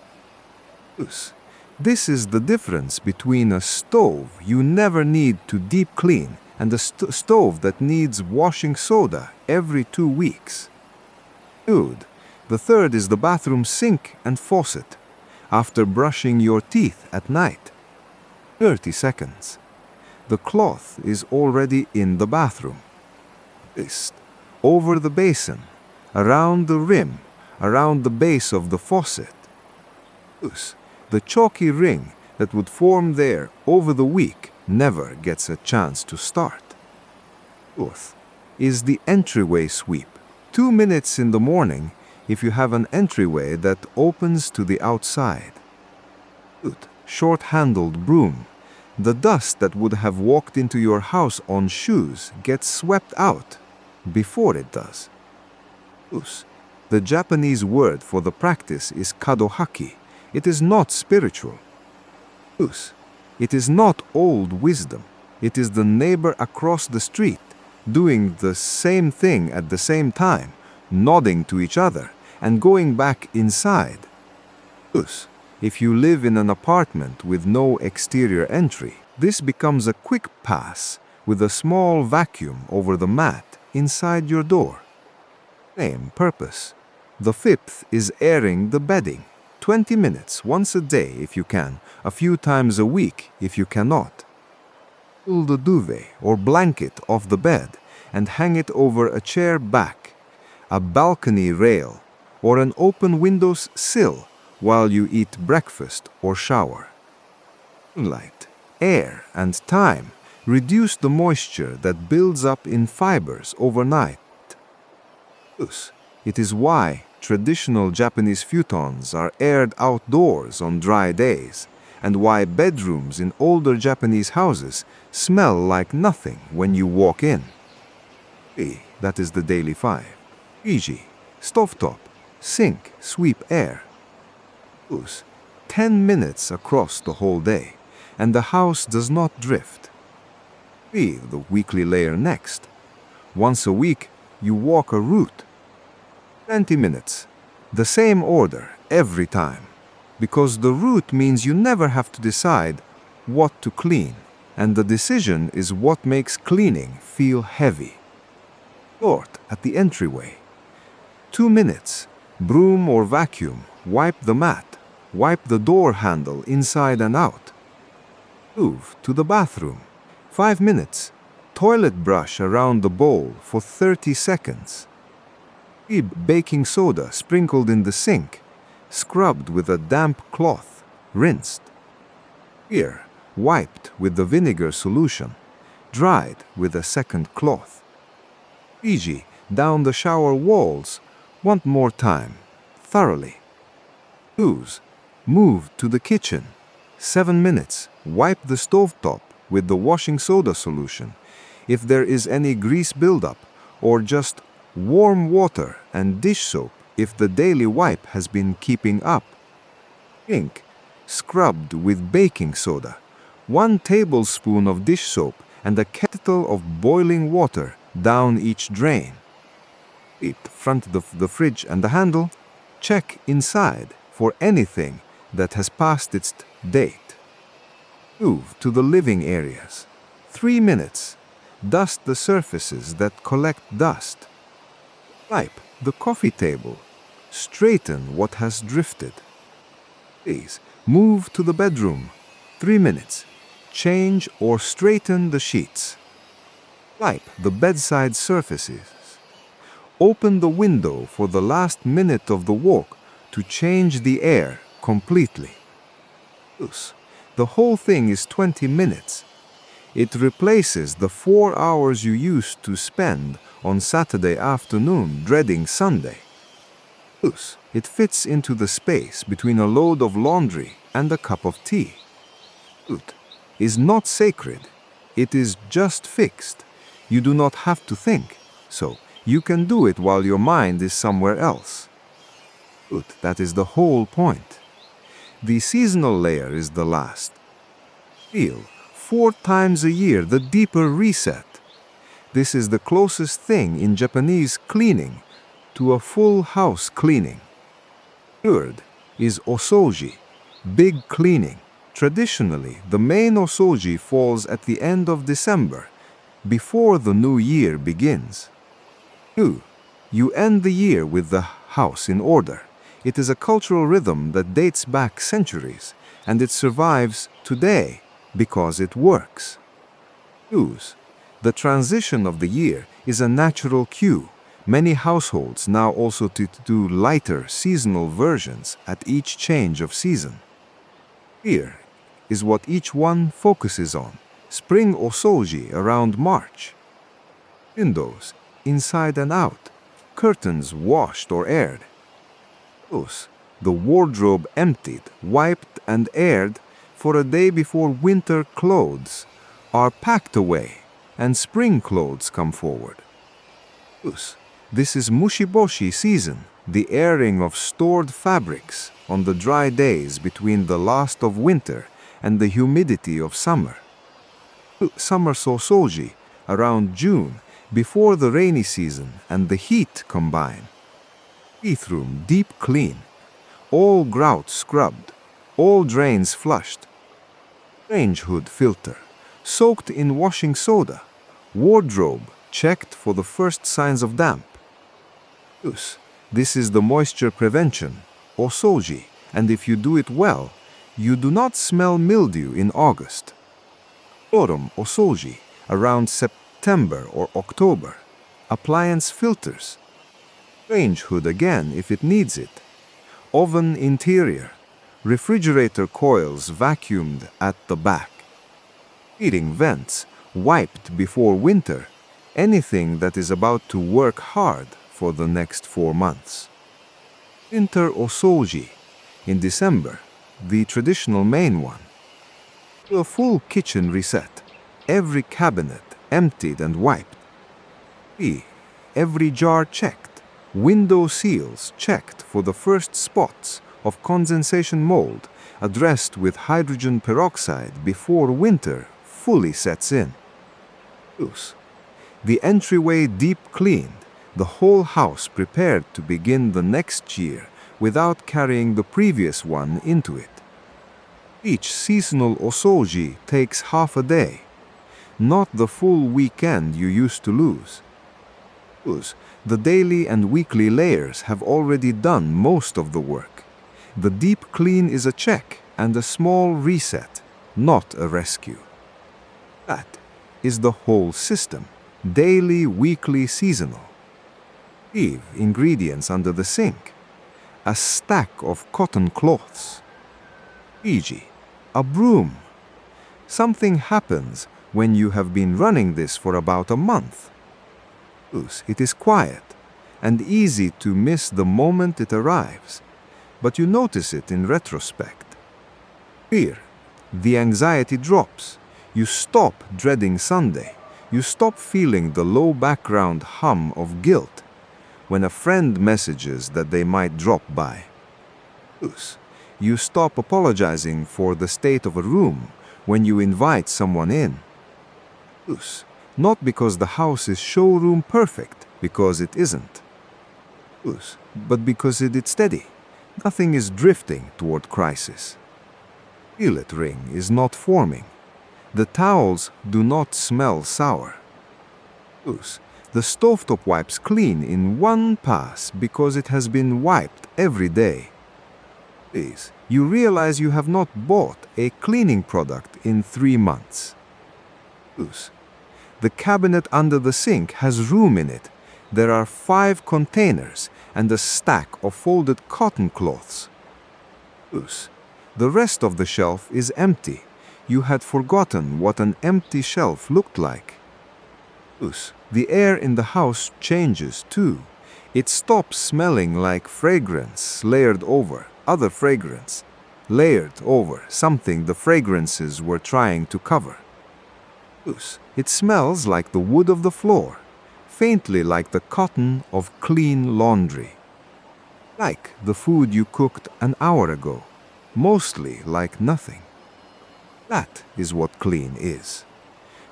This is the difference between a stove you never need to deep clean and a stove that needs washing soda every 2 weeks. Dude, the third is the bathroom sink and faucet after brushing your teeth at night. 30 seconds. The cloth is already in the bathroom. Twist over the basin, around the rim, around the base of the faucet. Thus, the chalky ring that would form there over the week never gets a chance to start. Fourth is the entryway sweep. 2 minutes in the morning if you have an entryway that opens to the outside. Short-handled broom. The dust that would have walked into your house on shoes gets swept out before it does. The Japanese word for the practice is kadohaki. It is not spiritual. It is not old wisdom. It is the neighbor across the street doing the same thing at the same time, nodding to each other and going back inside. If you live in an apartment with no exterior entry, this becomes a quick pass with a small vacuum over the mat inside your door. Same purpose. The fifth is airing the bedding. 20 minutes once a day if you can, a few times a week if you cannot. Pull the duvet or blanket off the bed and hang it over a chair back, a balcony rail, or an open window's sill while you eat breakfast or shower. Sunlight, air, and time reduce the moisture that builds up in fibers overnight. Thus, it is why traditional Japanese futons are aired outdoors on dry days, and why bedrooms in older Japanese houses smell like nothing when you walk in. That is the daily 5. Easy, stovetop, sink, sweep air. 10 minutes across the whole day, and the house does not drift. The weekly layer next. Once a week, you walk a route. 20 minutes. The same order every time. Because the route means you never have to decide what to clean, and the decision is what makes cleaning feel heavy. Sort at the entryway. 2 minutes. Broom or vacuum. Wipe the mat. Wipe the door handle inside and out. Move to the bathroom. 5 minutes. Toilet brush around the bowl for 30 seconds. Keep baking soda sprinkled in the sink, scrubbed with a damp cloth, rinsed. Here, wiped with the vinegar solution, dried with a second cloth. Fiji down the shower walls, one more time, thoroughly. Use. Move to the kitchen. 7 minutes. Wipe the stovetop with the washing soda solution. If there is any grease buildup, or just warm water and dish soap if the daily wipe has been keeping up. Sink. Scrubbed with baking soda. 1 tablespoon of dish soap and a kettle of boiling water down each drain. Keep the front of the fridge and the handle. Check inside for anything that has passed its date. Move to the living areas. 3 minutes. Dust the surfaces that collect dust. Wipe the coffee table. Straighten what has drifted. Please move to the bedroom. 3 minutes. Change or straighten the sheets. Wipe the bedside surfaces. Open the window for the last minute of the walk to change the air completely. Thus, the whole thing is 20 minutes. It replaces the 4 hours you used to spend on Saturday afternoon dreading Sunday. Thus, it fits into the space between a load of laundry and a cup of tea. Food is not sacred. It is just fixed. You do not have to think, so you can do it while your mind is somewhere else. Good, that is the whole point. The seasonal layer is the last. Feel 4 times a year the deeper reset. This is the closest thing in Japanese cleaning to a full house cleaning. Third is Osouji, big cleaning. Traditionally, the main Osouji falls at the end of December, before the new year begins. 2. You end the year with the house in order. It is a cultural rhythm that dates back centuries, and it survives today because it works. 2. The transition of the year is a natural cue. Many households now also do lighter seasonal versions at each change of season. Here is what each one focuses on. Spring Osouji around March. Windows, inside and out. Curtains washed or aired. Thus, the wardrobe emptied, wiped and aired for a day before winter clothes are packed away and spring clothes come forward. Thus, this is Mushiboshi season, the airing of stored fabrics on the dry days between the last of winter and the humidity of summer. Summer Souji around June, before the rainy season and the heat combine. Bathroom deep clean, all grout scrubbed, all drains flushed. Range hood filter, soaked in washing soda. Wardrobe checked for the first signs of damp. This is the moisture prevention, Osouji, and if you do it well, you do not smell mildew in August. Autumn Osouji, around September or October. Appliance filters. Range hood again if it needs it. Oven interior. Refrigerator coils vacuumed at the back. Heating vents, wiped before winter. Anything that is about to work hard for the next 4 months. Winter Osouji, in December, the traditional main one. A full kitchen reset, every cabinet emptied and wiped. Every jar checked, window seals checked for the first spots of condensation mold, addressed with hydrogen peroxide before winter fully sets in. The entryway deep cleaned, the whole house prepared to begin the next year without carrying the previous one into it. Each seasonal Osouji takes half a day, not the full weekend you used to lose. The daily and weekly layers have already done most of the work. The deep clean is a check and a small reset, not a rescue. That is the whole system, daily, weekly, seasonal. Ingredients under the sink. A stack of cotton cloths. E.g., a broom. Something happens when you have been running this for about a month. It is quiet and easy to miss the moment it arrives, but you notice it in retrospect. Here, the anxiety drops. You stop dreading Sunday. You stop feeling the low background hum of guilt when a friend messages that they might drop by. You stop apologizing for the state of a room when you invite someone in. Not because the house is showroom perfect, because it isn't. But because it is steady. Nothing is drifting toward crisis. Toilet ring is not forming. The towels do not smell sour. The stovetop wipes clean in one pass because it has been wiped every day. You realize you have not bought a cleaning product in 3 months. The cabinet under the sink has room in it. There are 5 containers and a stack of folded cotton cloths. The rest of the shelf is empty. You had forgotten what an empty shelf looked like. The air in the house changes too. It stops smelling like fragrance layered over other fragrance, layered over something the fragrances were trying to cover. It smells like the wood of the floor, faintly like the cotton of clean laundry. Like the food you cooked an hour ago, mostly like nothing. That is what clean is.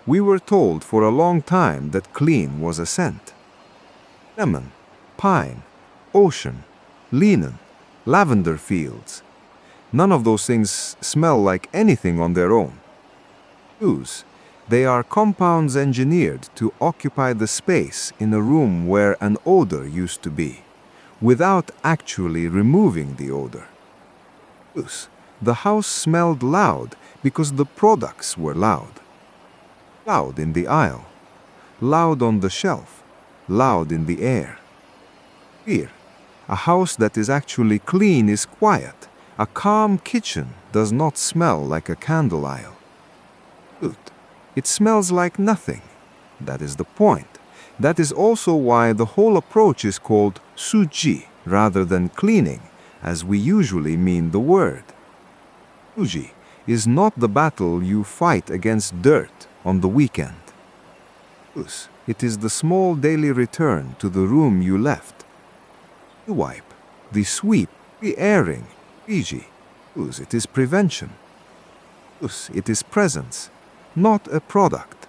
We were told for a long time that clean was a scent. Lemon, pine, ocean, linen, lavender fields. None of those things smell like anything on their own. They are compounds engineered to occupy the space in a room where an odor used to be, without actually removing the odor. The house smelled loud because the products were loud. Loud in the aisle, loud on the shelf, loud in the air. Here, a house that is actually clean is quiet. A calm kitchen does not smell like a candle aisle. It smells like nothing. That is the point. That is also why the whole approach is called Souji rather than cleaning, as we usually mean the word. Souji is not the battle you fight against dirt on the weekend. It is the small daily return to the room you left. The wipe, the sweep, the airing, Fiji. It is prevention. It is presence, not a product.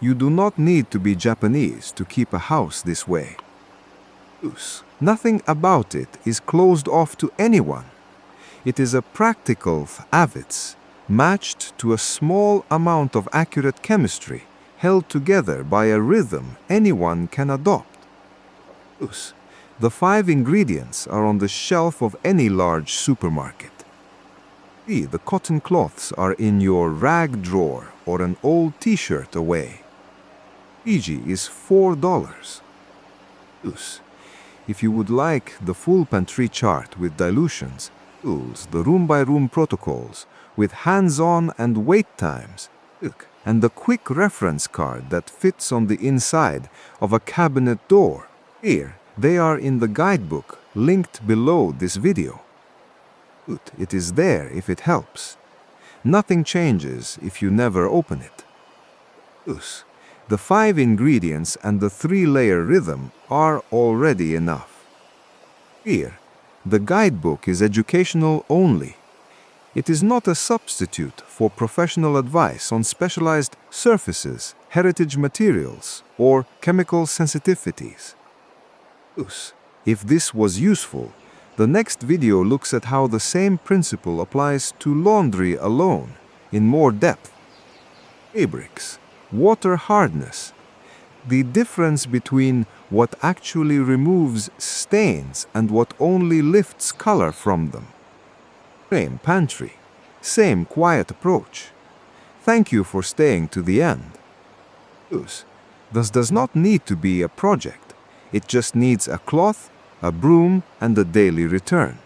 You do not need to be Japanese to keep a house this way. Nothing about it is closed off to anyone. It is a practical avits matched to a small amount of accurate chemistry held together by a rhythm anyone can adopt. The 5 ingredients are on the shelf of any large supermarket. The cotton cloths are in your rag drawer or an old t-shirt away. Fiji is $4. If you would like the full pantry chart with dilutions, tools, the room-by-room protocols, with hands-on and wait times, and the quick reference card that fits on the inside of a cabinet door, here they are in the guidebook linked below this video. It is there if it helps. Nothing changes if you never open it. The 5 ingredients and the 3-layer rhythm are already enough. Here, the guidebook is educational only. It is not a substitute for professional advice on specialized surfaces, heritage materials, or chemical sensitivities. If this was useful, the next video looks at how the same principle applies to laundry alone, in more depth. Fabrics, water hardness, the difference between what actually removes stains and what only lifts color from them. Same pantry, same quiet approach. Thank you for staying to the end. This does not need to be a project. It just needs a cloth, a broom, and a daily return.